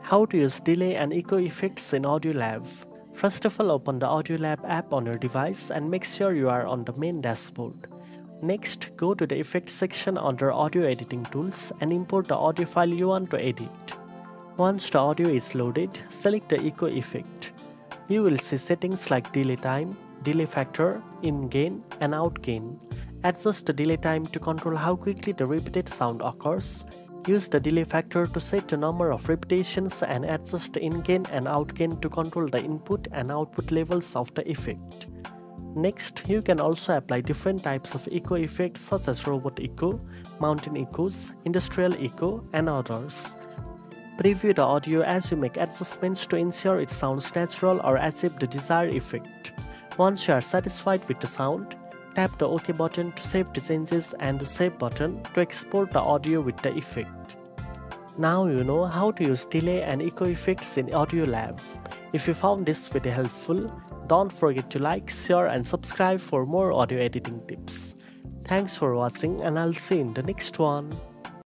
How to use delay and echo effects in AudioLab. First of all, open the AudioLab app on your device and make sure you are on the main dashboard. Next, go to the Effects section under Audio Editing Tools and import the audio file you want to edit. Once the audio is loaded, select the echo effect. You will see settings like delay time, delay factor, in gain and out gain. Adjust the delay time to control how quickly the repeated sound occurs. Use the delay factor to set the number of repetitions and adjust the in-gain and out-gain to control the input and output levels of the effect. Next, you can also apply different types of echo effects such as robot echo, mountain echoes, industrial echo, and others. Preview the audio as you make adjustments to ensure it sounds natural or achieve the desired effect. Once you are satisfied with the sound, tap the OK button to save the changes and the Save button to export the audio with the effect. Now you know how to use delay and echo effects in AudioLab. If you found this video helpful, don't forget to like, share and subscribe for more audio editing tips. Thanks for watching and I'll see you in the next one.